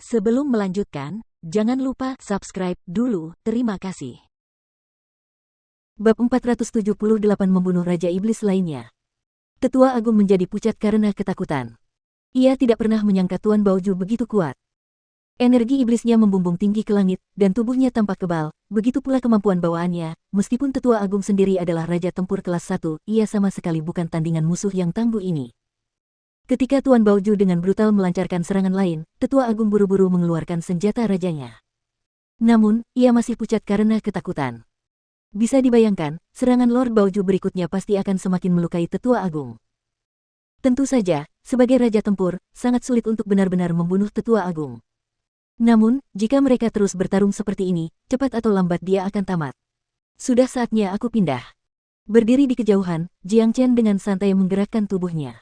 Sebelum melanjutkan, jangan lupa subscribe dulu, terima kasih. Bab 478 Membunuh Raja Iblis lainnya. Tetua Agung menjadi pucat karena ketakutan. Ia tidak pernah menyangka Tuan Baoju begitu kuat. Energi iblisnya membumbung tinggi ke langit, dan tubuhnya tampak kebal, begitu pula kemampuan bawaannya. Meskipun Tetua Agung sendiri adalah Raja Tempur kelas 1, ia sama sekali bukan tandingan musuh yang tangguh ini. Ketika Tuan Baoju dengan brutal melancarkan serangan lain, Tetua Agung buru-buru mengeluarkan senjata rajanya. Namun, ia masih pucat karena ketakutan. Bisa dibayangkan, serangan Lord Baoju berikutnya pasti akan semakin melukai Tetua Agung. Tentu saja, sebagai Raja Tempur, sangat sulit untuk benar-benar membunuh Tetua Agung. Namun, jika mereka terus bertarung seperti ini, cepat atau lambat dia akan tamat. Sudah saatnya aku pindah. Berdiri di kejauhan, Jiang Chen dengan santai menggerakkan tubuhnya.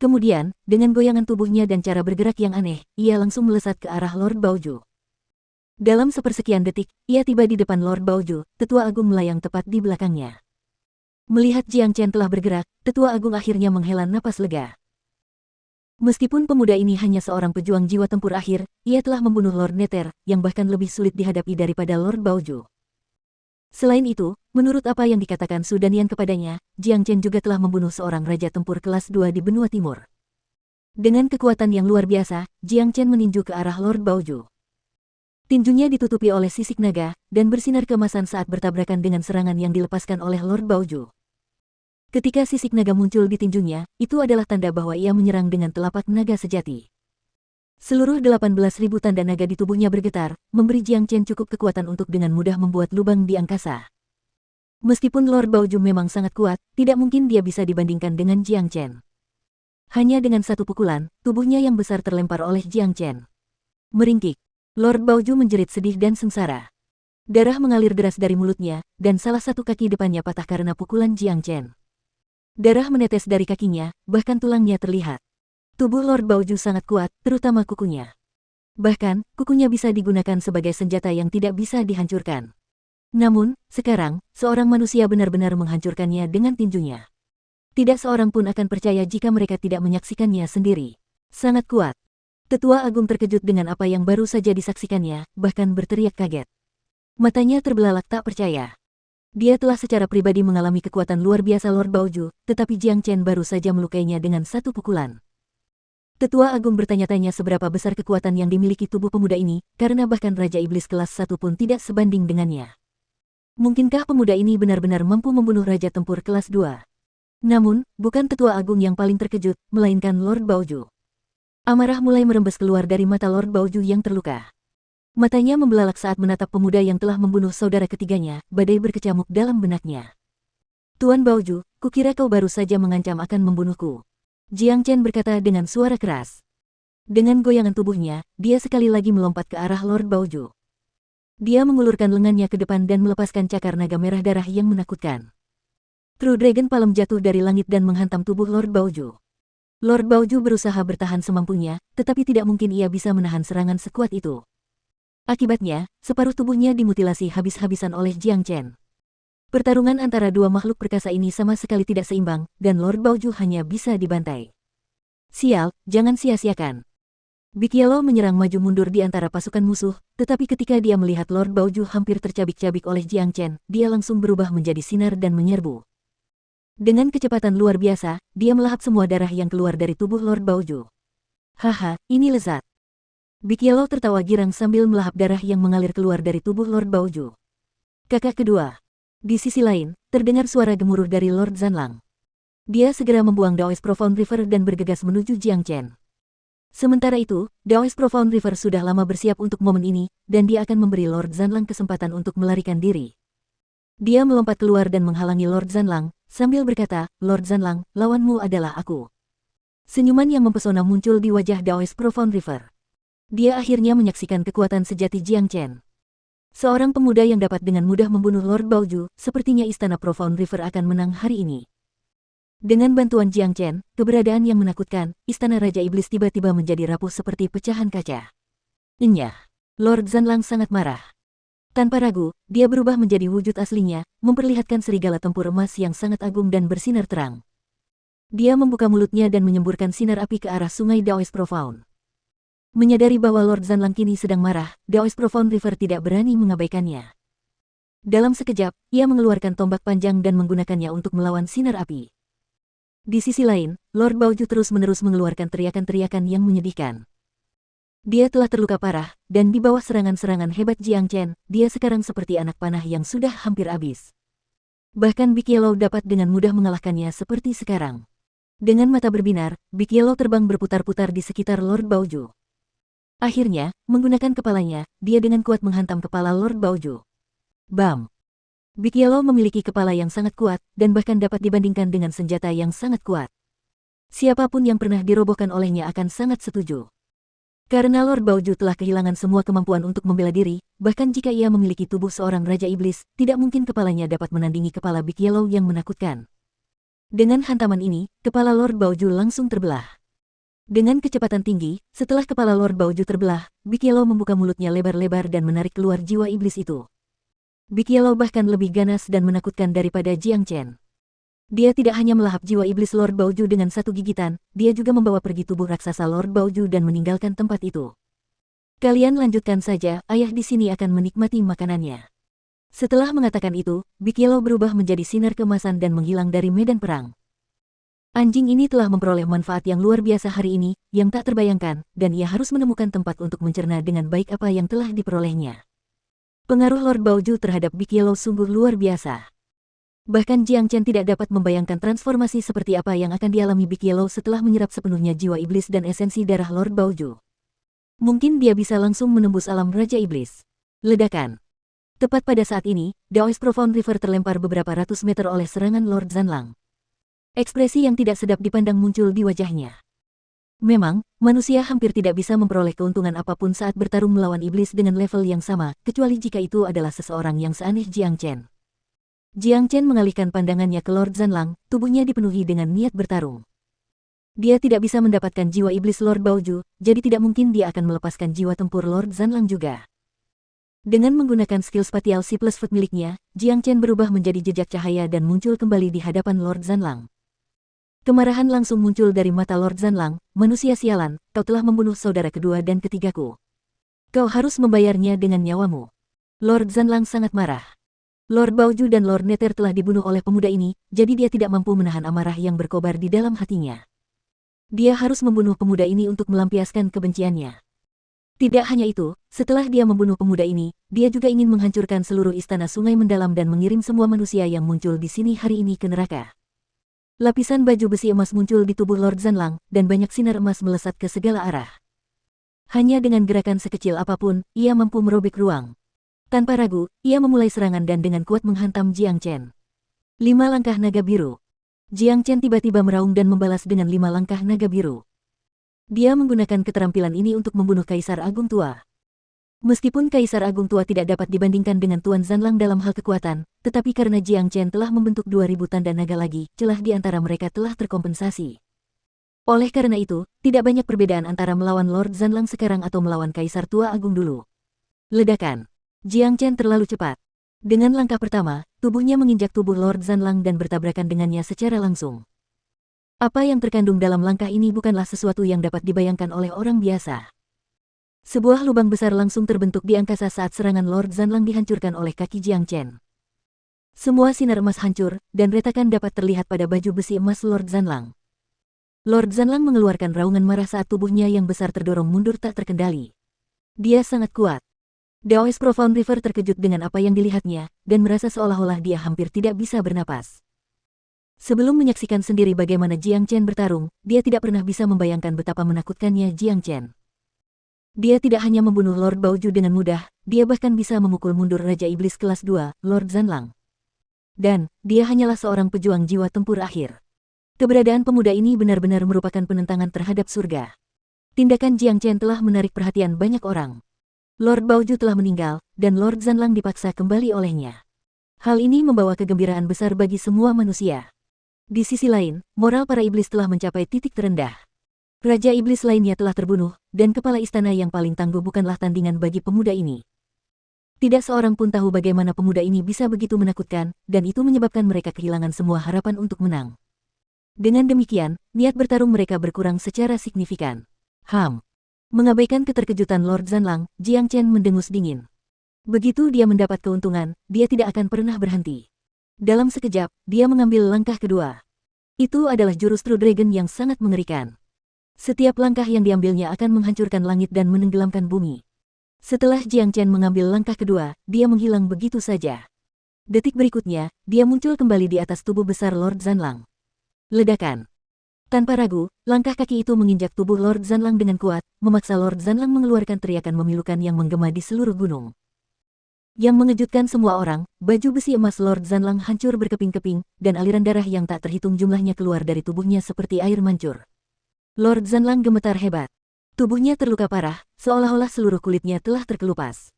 Kemudian, dengan goyangan tubuhnya dan cara bergerak yang aneh, ia langsung melesat ke arah Lord Baoju. Dalam sepersekian detik, ia tiba di depan Lord Baoju, Tetua Agung melayang tepat di belakangnya. Melihat Jiang Chen telah bergerak, Tetua Agung akhirnya menghela napas lega. Meskipun pemuda ini hanya seorang pejuang jiwa tempur akhir, ia telah membunuh Lord Nether, yang bahkan lebih sulit dihadapi daripada Lord Baoju. Selain itu, menurut apa yang dikatakan Su Danian kepadanya, Jiang Chen juga telah membunuh seorang Raja Tempur kelas 2 di benua timur. Dengan kekuatan yang luar biasa, Jiang Chen meninju ke arah Lord Baoju. Tinjunya ditutupi oleh sisik naga, dan bersinar keemasan saat bertabrakan dengan serangan yang dilepaskan oleh Lord Baoju. Ketika sisik naga muncul di tinjunya, itu adalah tanda bahwa ia menyerang dengan telapak naga sejati. Seluruh 18.000 tanda naga di tubuhnya bergetar, memberi Jiang Chen cukup kekuatan untuk dengan mudah membuat lubang di angkasa. Meskipun Lord Baoju memang sangat kuat, tidak mungkin dia bisa dibandingkan dengan Jiang Chen. Hanya dengan satu pukulan, tubuhnya yang besar terlempar oleh Jiang Chen. Meringkik, Lord Baoju menjerit sedih dan sengsara. Darah mengalir deras dari mulutnya, dan salah satu kaki depannya patah karena pukulan Jiang Chen. Darah menetes dari kakinya, bahkan tulangnya terlihat. Tubuh Lord Baoju sangat kuat, terutama kukunya. Bahkan, kukunya bisa digunakan sebagai senjata yang tidak bisa dihancurkan. Namun, sekarang, seorang manusia benar-benar menghancurkannya dengan tinjunya. Tidak seorang pun akan percaya jika mereka tidak menyaksikannya sendiri. Sangat kuat. Tetua Agung terkejut dengan apa yang baru saja disaksikannya, bahkan berteriak kaget. Matanya terbelalak tak percaya. Dia telah secara pribadi mengalami kekuatan luar biasa Lord Baoju, tetapi Jiang Chen baru saja melukainya dengan satu pukulan. Tetua Agung bertanya-tanya seberapa besar kekuatan yang dimiliki tubuh pemuda ini, karena bahkan Raja Iblis kelas 1 pun tidak sebanding dengannya. Mungkinkah pemuda ini benar-benar mampu membunuh Raja Tempur kelas 2? Namun, bukan Tetua Agung yang paling terkejut, melainkan Lord Baoju. Amarah mulai merembes keluar dari mata Lord Baoju yang terluka. Matanya membelalak saat menatap pemuda yang telah membunuh saudara ketiganya, badai berkecamuk dalam benaknya. Tuan Baoju, kukira kau baru saja mengancam akan membunuhku. Jiang Chen berkata dengan suara keras. Dengan goyangan tubuhnya, dia sekali lagi melompat ke arah Lord Baoju. Dia mengulurkan lengannya ke depan dan melepaskan cakar naga merah darah yang menakutkan. True Dragon Palm jatuh dari langit dan menghantam tubuh Lord Baoju. Lord Baoju berusaha bertahan semampunya, tetapi tidak mungkin ia bisa menahan serangan sekuat itu. Akibatnya, separuh tubuhnya dimutilasi habis-habisan oleh Jiang Chen. Pertarungan antara dua makhluk perkasa ini sama sekali tidak seimbang, dan Lord Baoju hanya bisa dibantai. Sial, jangan sia-siakan. Big Yellow menyerang maju mundur di antara pasukan musuh, tetapi ketika dia melihat Lord Baoju hampir tercabik-cabik oleh Jiang Chen, dia langsung berubah menjadi sinar dan menyerbu. Dengan kecepatan luar biasa, dia melahap semua darah yang keluar dari tubuh Lord Baoju. Haha, ini lezat. Big Yellow tertawa girang sambil melahap darah yang mengalir keluar dari tubuh Lord Baoju. Kakak kedua. Di sisi lain, terdengar suara gemuruh dari Lord Zanlang. Dia segera membuang Daoist Profound River dan bergegas menuju Jiang Chen. Sementara itu, Daoist Profound River sudah lama bersiap untuk momen ini, dan dia akan memberi Lord Zanlang kesempatan untuk melarikan diri. Dia melompat keluar dan menghalangi Lord Zanlang, sambil berkata, Lord Zanlang, lawanmu adalah aku. Senyuman yang mempesona muncul di wajah Daoist Profound River. Dia akhirnya menyaksikan kekuatan sejati Jiang Chen. Seorang pemuda yang dapat dengan mudah membunuh Lord Baoju, sepertinya Istana Profound River akan menang hari ini. Dengan bantuan Jiang Chen, keberadaan yang menakutkan, Istana Raja Iblis tiba-tiba menjadi rapuh seperti pecahan kaca. Enyah. Lord Zanlang sangat marah. Tanpa ragu, dia berubah menjadi wujud aslinya, memperlihatkan serigala tempur emas yang sangat agung dan bersinar terang. Dia membuka mulutnya dan menyemburkan sinar api ke arah sungai Daoist Profound. Menyadari bahwa Lord Zanlang kini sedang marah, Daoist Profound River tidak berani mengabaikannya. Dalam sekejap, ia mengeluarkan tombak panjang dan menggunakannya untuk melawan sinar api. Di sisi lain, Lord Baoju terus-menerus mengeluarkan teriakan-teriakan yang menyedihkan. Dia telah terluka parah, dan di bawah serangan-serangan hebat Jiang Chen, dia sekarang seperti anak panah yang sudah hampir habis. Bahkan Big Yellow dapat dengan mudah mengalahkannya seperti sekarang. Dengan mata berbinar, Big Yellow terbang berputar-putar di sekitar Lord Baoju. Akhirnya, menggunakan kepalanya, dia dengan kuat menghantam kepala Lord Baoju. Bam! Big Yellow memiliki kepala yang sangat kuat, dan bahkan dapat dibandingkan dengan senjata yang sangat kuat. Siapapun yang pernah dirobohkan olehnya akan sangat setuju. Karena Lord Baoju telah kehilangan semua kemampuan untuk membela diri, bahkan jika ia memiliki tubuh seorang Raja Iblis, tidak mungkin kepalanya dapat menandingi kepala Big Yellow yang menakutkan. Dengan hantaman ini, kepala Lord Baoju langsung terbelah. Dengan kecepatan tinggi, setelah kepala Lord Baoju terbelah, Big Yellow membuka mulutnya lebar-lebar dan menarik keluar jiwa iblis itu. Big Yellow bahkan lebih ganas dan menakutkan daripada Jiang Chen. Dia tidak hanya melahap jiwa iblis Lord Baoju dengan satu gigitan, dia juga membawa pergi tubuh raksasa Lord Baoju dan meninggalkan tempat itu. Kalian lanjutkan saja, ayah di sini akan menikmati makanannya. Setelah mengatakan itu, Big Yellow berubah menjadi sinar keemasan dan menghilang dari medan perang. Anjing ini telah memperoleh manfaat yang luar biasa hari ini, yang tak terbayangkan, dan ia harus menemukan tempat untuk mencerna dengan baik apa yang telah diperolehnya. Pengaruh Lord Baoju terhadap Big Yellow sungguh luar biasa. Bahkan Jiang Chen tidak dapat membayangkan transformasi seperti apa yang akan dialami Big Yellow setelah menyerap sepenuhnya jiwa iblis dan esensi darah Lord Baoju. Mungkin dia bisa langsung menembus alam Raja Iblis. Ledakan. Tepat pada saat ini, Daoist Profound River terlempar beberapa ratus meter oleh serangan Lord Zanlang. Ekspresi yang tidak sedap dipandang muncul di wajahnya. Memang, manusia hampir tidak bisa memperoleh keuntungan apapun saat bertarung melawan iblis dengan level yang sama, kecuali jika itu adalah seseorang yang seaneh Jiang Chen. Jiang Chen mengalihkan pandangannya ke Lord Zanlang, tubuhnya dipenuhi dengan niat bertarung. Dia tidak bisa mendapatkan jiwa iblis Lord Baoju, jadi tidak mungkin dia akan melepaskan jiwa tempur Lord Zanlang juga. Dengan menggunakan skill spatial C+ Foot miliknya, Jiang Chen berubah menjadi jejak cahaya dan muncul kembali di hadapan Lord Zanlang. Kemarahan langsung muncul dari mata Lord Zanlang, manusia sialan, kau telah membunuh saudara kedua dan ketigaku. Kau harus membayarnya dengan nyawamu. Lord Zanlang sangat marah. Lord Baoju dan Lord Nether telah dibunuh oleh pemuda ini, jadi dia tidak mampu menahan amarah yang berkobar di dalam hatinya. Dia harus membunuh pemuda ini untuk melampiaskan kebenciannya. Tidak hanya itu, setelah dia membunuh pemuda ini, dia juga ingin menghancurkan seluruh istana sungai mendalam dan mengirim semua manusia yang muncul di sini hari ini ke neraka. Lapisan baju besi emas muncul di tubuh Lord Zanlang, dan banyak sinar emas melesat ke segala arah. Hanya dengan gerakan sekecil apapun, ia mampu merobek ruang. Tanpa ragu, ia memulai serangan dan dengan kuat menghantam Jiang Chen. 5 langkah naga biru. Jiang Chen tiba-tiba meraung dan membalas dengan 5 langkah naga biru. Dia menggunakan keterampilan ini untuk membunuh Kaisar Agung Tua. Meskipun Kaisar Agung Tua tidak dapat dibandingkan dengan Tuan Zanlang dalam hal kekuatan, tetapi karena Jiang Chen telah membentuk 2000 tanda naga lagi, celah di antara mereka telah terkompensasi. Oleh karena itu, tidak banyak perbedaan antara melawan Lord Zanlang sekarang atau melawan Kaisar Tua Agung dulu. Ledakan. Jiang Chen terlalu cepat. Dengan langkah pertama, tubuhnya menginjak tubuh Lord Zanlang dan bertabrakan dengannya secara langsung. Apa yang terkandung dalam langkah ini bukanlah sesuatu yang dapat dibayangkan oleh orang biasa. Sebuah lubang besar langsung terbentuk di angkasa saat serangan Lord Zanlang dihancurkan oleh kaki Jiang Chen. Semua sinar emas hancur, dan retakan dapat terlihat pada baju besi emas Lord Zanlang. Lord Zanlang mengeluarkan raungan marah saat tubuhnya yang besar terdorong mundur tak terkendali. Dia sangat kuat. Daoist Profound River terkejut dengan apa yang dilihatnya, dan merasa seolah-olah dia hampir tidak bisa bernapas. Sebelum menyaksikan sendiri bagaimana Jiang Chen bertarung, dia tidak pernah bisa membayangkan betapa menakutkannya Jiang Chen. Dia tidak hanya membunuh Lord Baoju dengan mudah, dia bahkan bisa memukul mundur Raja Iblis kelas 2, Lord Zanlang. Dan, dia hanyalah seorang pejuang jiwa tempur akhir. Keberadaan pemuda ini benar-benar merupakan penentangan terhadap surga. Tindakan Jiang Chen telah menarik perhatian banyak orang. Lord Baoju telah meninggal, dan Lord Zanlang dipaksa kembali olehnya. Hal ini membawa kegembiraan besar bagi semua manusia. Di sisi lain, moral para iblis telah mencapai titik terendah. Raja iblis lainnya telah terbunuh, dan kepala istana yang paling tangguh bukanlah tandingan bagi pemuda ini. Tidak seorang pun tahu bagaimana pemuda ini bisa begitu menakutkan, dan itu menyebabkan mereka kehilangan semua harapan untuk menang. Dengan demikian, niat bertarung mereka berkurang secara signifikan. Mengabaikan keterkejutan Lord Zanlang, Jiang Chen mendengus dingin. Begitu dia mendapat keuntungan, dia tidak akan pernah berhenti. Dalam sekejap, dia mengambil langkah kedua. Itu adalah jurus True Dragon yang sangat mengerikan. Setiap langkah yang diambilnya akan menghancurkan langit dan menenggelamkan bumi. Setelah Jiang Chen mengambil langkah kedua, dia menghilang begitu saja. Detik berikutnya, dia muncul kembali di atas tubuh besar Lord Zanlang. Ledakan. Tanpa ragu, langkah kaki itu menginjak tubuh Lord Zanlang dengan kuat, memaksa Lord Zanlang mengeluarkan teriakan memilukan yang menggema di seluruh gunung. Yang mengejutkan semua orang, baju besi emas Lord Zanlang hancur berkeping-keping, dan aliran darah yang tak terhitung jumlahnya keluar dari tubuhnya seperti air mancur. Lord Zanlang gemetar hebat. Tubuhnya terluka parah, seolah-olah seluruh kulitnya telah terkelupas.